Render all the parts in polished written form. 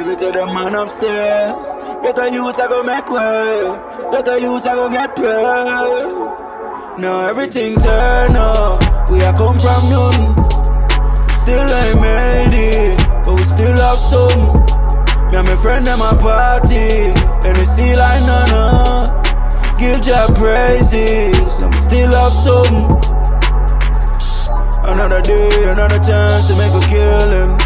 Give it to the man upstairs. Get the youth, I go make way. Get the youth, I go get paid. Now everything's turn up. We are come from nothing. Still ain't made it, but we still have some. Me and my friend at my party, and we see like none. Give your praises, and we still have some. Another day, another chance to make a killing.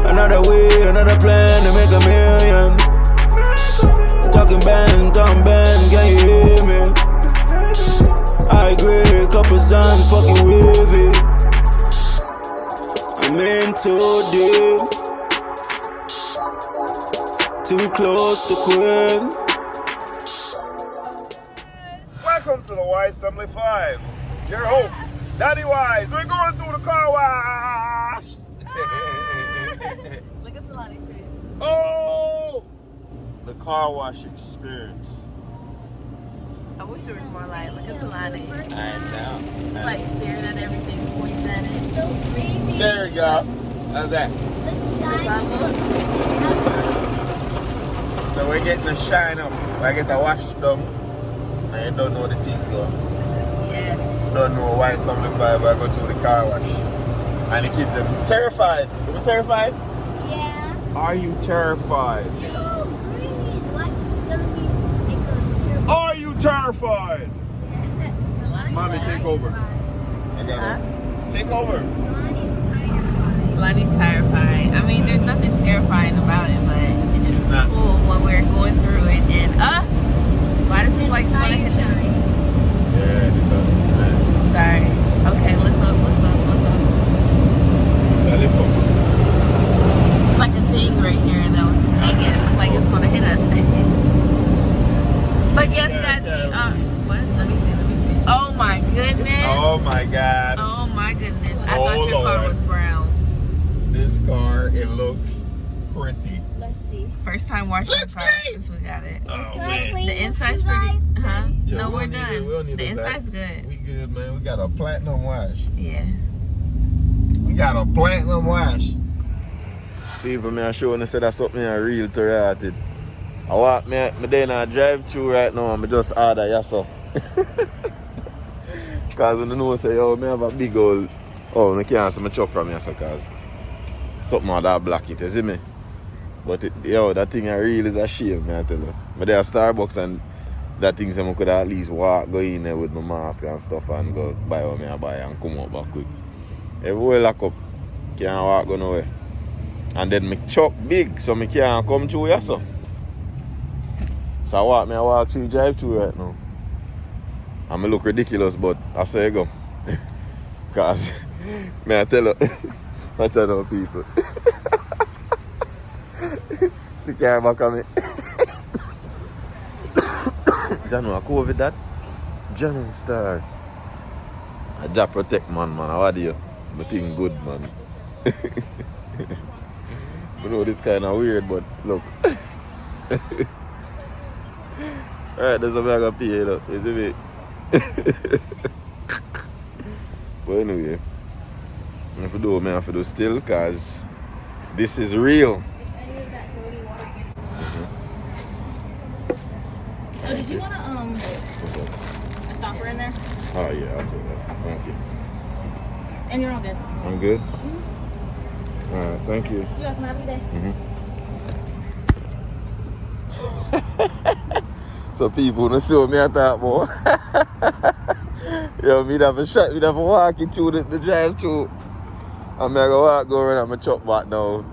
Another way, another plan to make a million. Talking bang, can you hear me? I agree, couple songs fucking with it. I'm in too deep, too close to quit. Welcome to the Wise Family 5. Your host, Daddy Wise. We're going through the car wash. Look at Talani's face. Oh! The car wash experience. I wish there was more light. Look at Talani. I know. She's like staring at everything, pointing at it. So creepy. There we go. How's that? So we're getting a shine up. I get a wash done. And you don't know the team go. Yes. Don't know why 75 I go through the car wash. And the kids are terrified. Are you terrified? Yeah. Are you terrified? No, green. Watch, it's gonna be like a turbo. Are you terrified? Mommy, take over. I got it. Take over. Talani's terrified. I mean, there's nothing terrifying about it, but it just is cool when we're going through it. And why does it like it's gonna hit them? Yeah, this up. Sorry. Okay, lift up. Yeah, lift up. It's like a thing right here that was just hanging, like it's gonna hit us. But yes, guys, what? Let me see. Oh my goodness. Oh my God. Oh my goodness. I Oh, thought your car Lord. was brown. This car, it looks pretty. Let's see. First time washing the Let's car see. since we got it. Oh, man. The inside's pretty. Huh? Yeah, No, we we're don't need it. We don't done. need The it back. inside's good. We good, man. We got a platinum wash. Yeah. We got a platinum wash. People, me, I showing us that's something I real to it. I walk me day in a drive through right now and I just order yasso. Cause when you know say, yo, me have a big old, I can't see my chop from yasso cause something on that black it, you see me? But that thing I real is a shame, man, I tell you. But there are Starbucks and that thing so I could at least walk, go in there with my mask and stuff and go buy what I buy and come out back quick. Everywhere lock up, can't walk go nowhere. And then my truck big, so I can't come through here, so. So I walk through drive through right now. And I look ridiculous, but I say I go. Cause, I tell you, I tell you people. See can't back on me. Jano, I COVID that? Jano star. I just protect man. How do you? My thing good, man. You know this kind of weird, but look. Alright, there's something I gotta pay, you know. You see me? But anyway, I have to do still, cause this is real. Oh, did you want a stopper in there? Oh yeah, I'll do that. Thank you. And you're all good. I'm good? Mm-hmm. Alright, thank you. You guys have a happy day. Mm-hmm. So people don't see me at that more. Yo, me have a shot, me have a walking through the drive through. I'm gonna go around and my chop back now.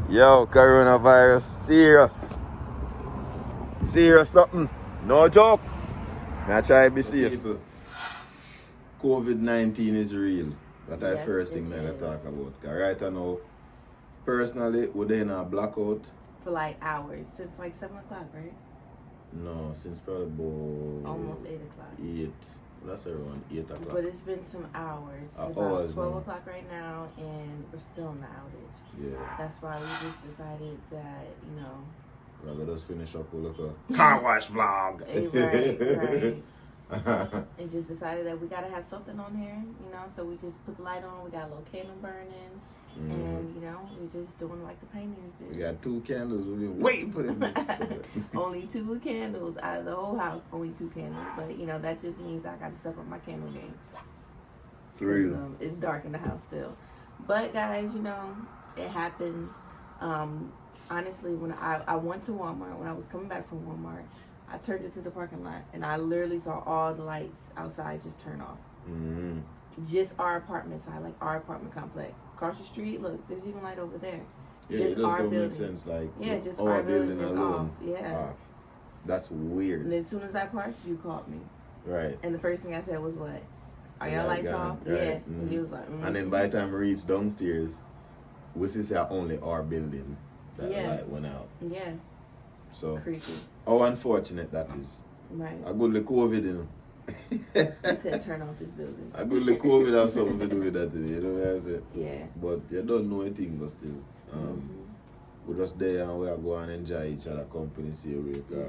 Yo, coronavirus, serious something. No joke. I try to be safe. COVID-19 is real. That's the first thing I talk about. Cause right now, personally, we're in a blackout. For like hours, since like 7 o'clock, right? No, since probably about Almost 8 o'clock. 8. That's around 8 o'clock. But it's been some hours. It's about hours, 12 man. o'clock right now, and we're still in the outage. Yeah. That's why we just decided that, you know. Rather just finish up with like a car wash vlog. Right. And just decided that we gotta have something on here, you know. So we just put the light on. We got a little candle burning, and you know, we We're just doing like the painters We did. got 2 candles. We've been waiting for them. Only 2 candles out of the whole house. Only 2 candles, but you know that just means I got to step up my candle game. 3. It's dark in the house still. But guys, you know, it happens. Honestly, when I went to Walmart, when I was coming back from Walmart, I turned into the parking lot and I literally saw all the lights outside just turn off. Mm-hmm. Just our apartment side, like our apartment complex. Across the street, look, there's even light over there. Yeah, Just it just our don't building. make sense. Like, Yeah, just our our building is alone. off. Yeah. Off. That's weird. And as soon as I parked, you called me. Right. And the first thing I said was what? Are Yeah, y'all lights gone. off? Right. Yeah. Mhm. And he was like, And then by the time we reached downstairs, we see only our building that the light went out. yeah, So, creepy. how unfortunate that is. Right. I go to COVID, you know. He said, turn off this building. I go to COVID have something to do with that, you know what I say? Yeah. But you don't know anything, but still. We're just there and we are going and enjoy each other company, see a week. Yeah.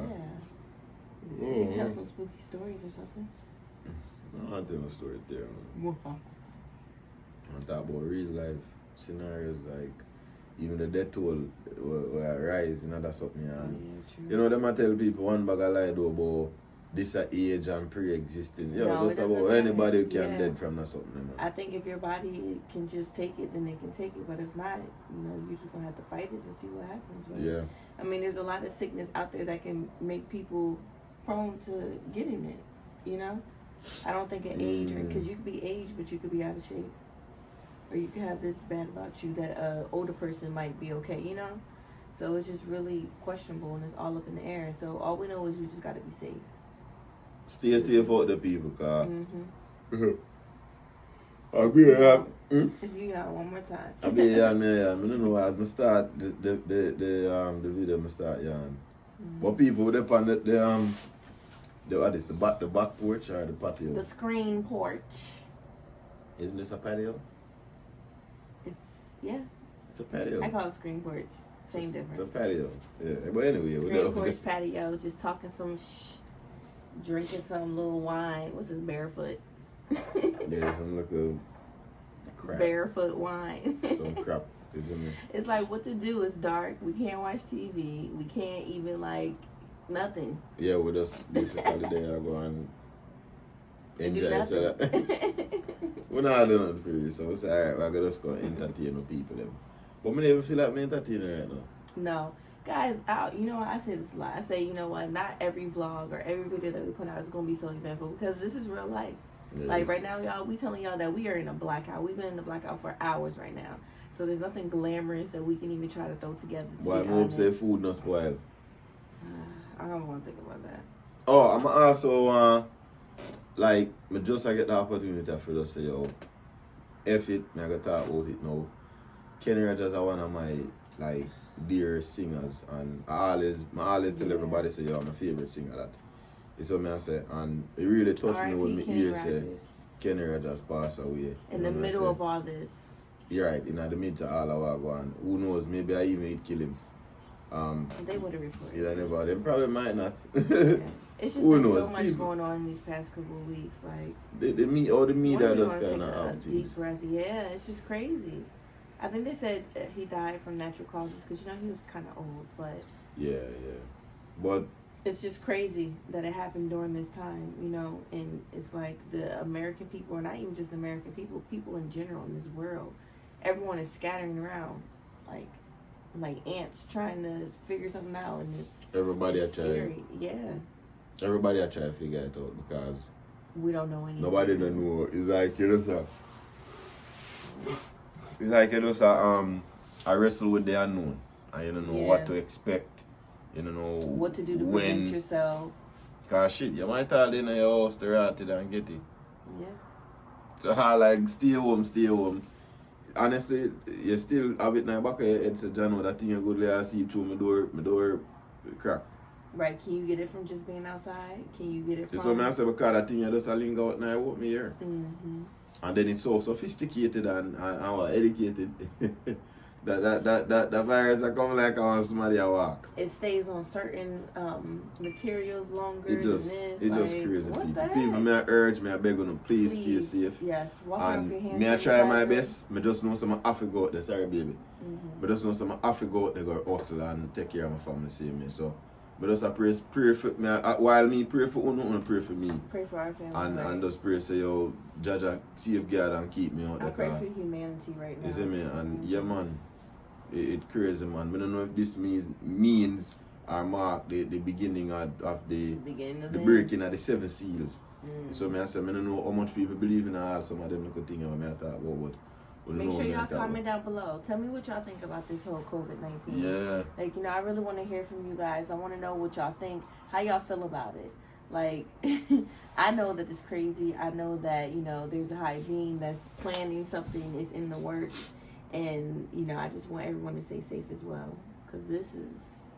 You can tell some spooky stories or something. I don't tell no story there. I'm talking about real life scenarios like even the death toll will rise, you know, that's something. True. You know, them I tell people one bag of lie though about this age and pre-existing. Yeah, No, just it doesn't about matter. anybody who can Yeah. dead from that something. You know? I think if your body can just take it, then they can take it. But if not, you know, you're just gonna have to fight it and see what happens. But, Yeah. I mean, there's a lot of sickness out there that can make people prone to getting it. You know, I don't think an age, because you could be aged, but you could be out of shape, or you could have this bad about you that a older person might be okay. You know, so it's just really questionable and it's all up in the air. So all we know is we just got to be safe. Stay safe out the people, cause Mm-hmm. I'll be here. If you got one more time. I'll be here, man. I don't know as I start the video, I start yarn. But people they on the back porch or the patio? The screen porch. Isn't this a patio? Yeah, It's a patio. I call it screen porch. Same difference. It's a patio. Yeah, but anyway, Screen porch patio, just talking some drinking some little wine. What's this, barefoot? Yeah, some little crap. Barefoot wine. Some crap. Isn't it? It's like what to do. It's dark. We can't watch TV. We can't even like nothing. Yeah, we just basically there go and enjoy each other. We're not doing nothing for you, so it's alright. We're gonna just go entertain the people. Them. But I never feel like me entertaining right now. No. Guys, you know what? I say this a lot. I say, you know what? Not every vlog or every video that we put out is going to be so eventful because this is real life. Yes. Like right now, y'all, we telling y'all that we are in a blackout. We've been in the blackout for hours right now. So there's nothing glamorous that we can even try to throw together. But I hope say food not spoil. I don't want to think about that. Oh, I'm also, like, I just get the opportunity for just say, yo, F it, I got to talk about it now. Kenny Rogers is one of my, like, dear singers, and I always tell everybody say you're my favorite singer. That is what I say, and it really touched me when me hear say Kenny Rogers passed away in the middle of all this. You're right, in the middle of all of what going. Who knows? Maybe I even would kill him. They would have reported. Yeah, never. They probably might not. Yeah. It's just Who been knows? so much People, going on in these past couple of weeks. Like the media when just we gonna kind take of a out deep breath. Yeah, it's just crazy. I think they said that he died from natural causes because you know he was kind of old, but yeah. But it's just crazy that it happened during this time, you know. And it's like the American people, or not even just American people, people in general in this world, everyone is scattering around like ants trying to figure something out, and it's scary. Yeah, everybody I try to figure it out because we don't know anything. nobody don't know. It's like you just I wrestle with the unknown, and you don't know what to expect. You don't know what to do to prevent yourself. Cause shit, you might all in your house to rot it and get it. Yeah. So I like stay home. Honestly, you still have it in the back of your head, so John, that thing you go there and see through my door crack. Right, can you get it from just being outside? Can you get it from... That's what I say, because that thing you just linger out now with me here. Mm-hmm. And then it's so sophisticated and educated. that virus that come like on somebody I walk. It stays on certain materials longer It does. than this. It like, just crazy what people. the heck? People, may I urge, may I beg you, please stay safe. Yes, walk And off your hands. may I try my best. I just know some I have to go out there, sorry baby. But just know some I have to go out there go hustle and take care of my family same me. So but just pray for me while me pray for uno pray for me. Pray for our family. And just pray say yo Jaja safeguard and keep me out I there. pray for humanity right now. You see me? And yeah man, it crazy man. I don't know if this means or mark the beginning of the breaking of the 7 seals. So I say I don't know how much people believe in all some of them little things I talk about. Make sure y'all comment down below. Tell me what y'all think about this whole COVID-19. Yeah. Like, I really want to hear from you guys. I want to know what y'all think. How y'all feel about it? Like, I know that it's crazy. I know that, there's a high being that's planning something, is in the works. And, I just want everyone to stay safe as well. Because this is,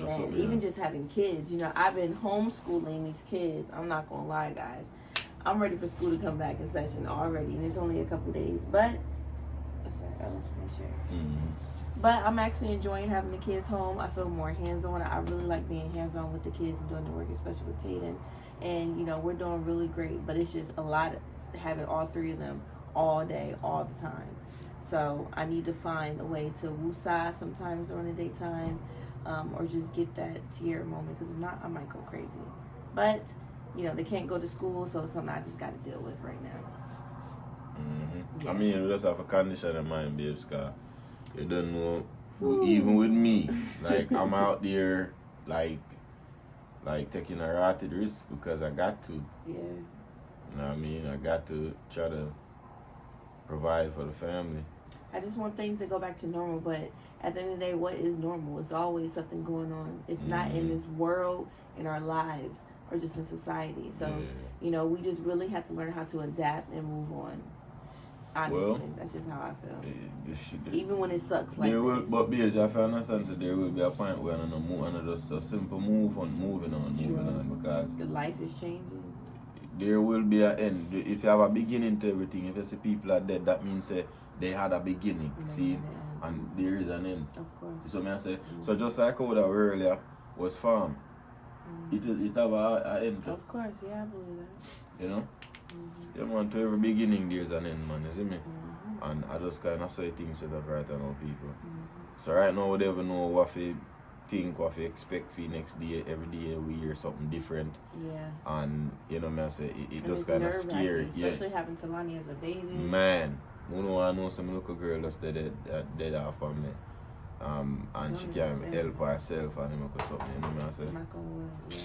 man, even just having kids. I've been homeschooling these kids. I'm not going to lie, guys. I'm ready for school to come back in session already. And it's only a couple days. But, but I'm actually enjoying having the kids home. I feel more hands-on. I really like being hands-on with the kids and doing the work, especially with Tatum. And, we're doing really great. But it's just a lot having all 3 of them all day, all the time. So I need to find a way to woosah sometimes during the daytime, or just get that tear moment. Because if not, I might go crazy. But, they can't go to school, so it's something I just got to deal with right now. Yeah. I mean, we just have a condition in mind, babes, because you don't know, even with me, like, I'm out there, like taking a rotted risk because I got to. Yeah. You know what I mean? I got to try to provide for the family. I just want things to go back to normal, but at the end of the day, what is normal? It's always something going on. If not in this world, in our lives, or just in society. So, we just really have to learn how to adapt and move on. Honestly, that's just how I feel. Even when it sucks like this. But Beers, if I understand, so there will be a point where I'm just a simple moving on, because the life is changing. There will be an end. If you have a beginning to everything, if you see people are dead, that means they had a beginning. See, and there is an end. Of course. So I say, so just like how that earlier was farm, it have an end. Of course, yeah, I believe that. Yeah, man, to every beginning there's an end, man, you see me? And I just kind of say things to that right now, people. So right now, we don't even know what to think, what to expect for next day. Every day we hear something different. Yeah. And, I say, it just kind of scary. Especially having Talani as a baby. Man, I know some little girl that's dead off on me. And she can't help herself and him or something, I say. Not gonna work, yeah.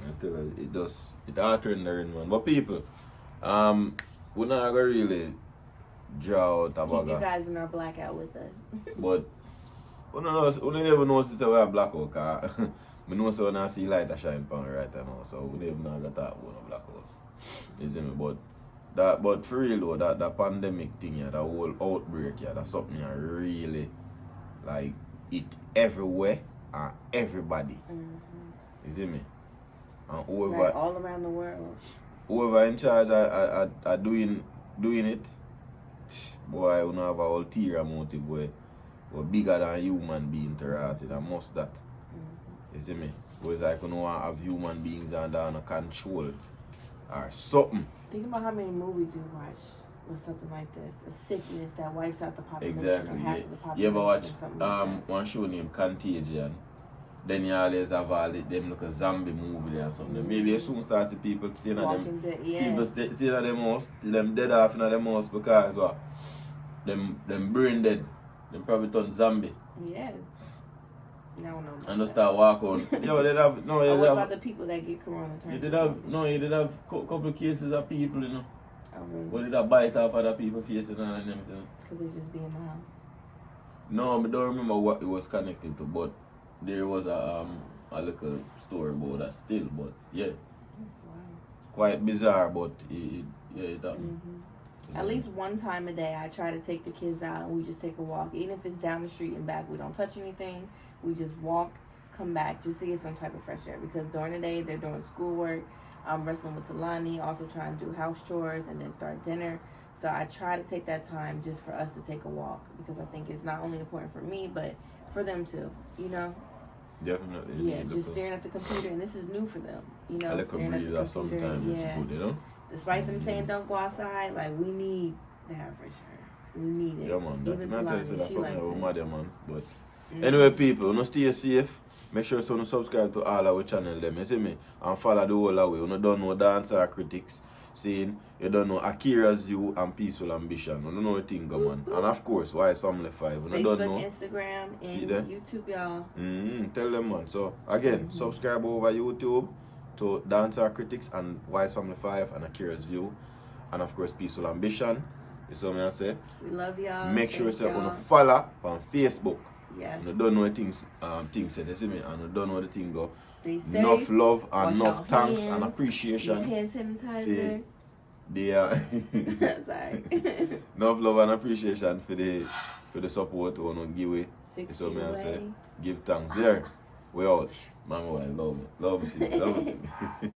I tell you, it hard to learn, man. But people, we're not gonna really draw out a Keep you guys in our blackout with us. But we never know since we have blackout, because we know so when I see light a shine on right now, so we never know that talk about no blackout. You see me? But for real though, that pandemic thing, that whole outbreak, that's something that really like it everywhere and everybody. You see me? And whoever all around the world. Whoever in charge are doing it, boy, we don't have a ulterior motive where we're bigger than human being interacted, and must that. You see me? Whereas like we don't have human beings under control or something. Think about how many movies we watched with something like this. A sickness that wipes out the population Exactly, or half of the population. You ever watch or something like one show named Contagion? Then you always have all them look a zombie movie there or something. Maybe you soon start to people staying at them. People staying at them house, them dead off in them house because what? Them brain dead. Them probably turn zombie. Yeah. No. And just start walking. Yo, they have no. What about the people that get corona? You did have couple cases of people, Oh really? But did that bite off other people faces and everything? Because they just be in the house. No, I don't remember what it was connected to, but there was a little story about that still, but yeah. Wow. Quite bizarre, but it happened. At least one time a day, I try to take the kids out and we just take a walk. Even if it's down the street and back, we don't touch anything. We just walk, come back, just to get some type of fresh air. Because during the day, they're doing schoolwork. I'm wrestling with Talani, also trying to do house chores and then start dinner. So I try to take that time just for us to take a walk. Because I think it's not only important for me, but for them too, Definitely. Yeah, just staring at the computer. And this is new for them, I like staring at the computer. sometimes Yeah. it's good, Despite them saying don't go outside, like we need to have fresh air. We need it. Yeah, man. That, Even man, I tell you, Talani, that's she something likes over it. mother, man. But anyway, people, you stay safe. Make sure you subscribe to all our channel them, you see me? And follow the whole away. You don't know dancer critics saying you don't know Akira's view and peaceful ambition. You don't know the thing, man. And of course, Wise Family 5. You Facebook, don't know. Instagram, See and there? YouTube, y'all. Tell them, man. So again, subscribe over YouTube to Dancer Critics and Wise Family 5 and Akira's View. And of course, Peaceful Ambition. You see what I say? We love y'all. Make sure Thank you y'all. follow on Facebook. Yes. You don't know the things said, you see me? And you don't know the thing go. Stay safe. Enough love and Wash enough your thanks and hands. appreciation. Use hand sanitizer. Sorry. Enough love and appreciation for the support you want to give away. 6 So feet I say, away. give thanks. Here, we out. Mama, I love it. Love it. Love it.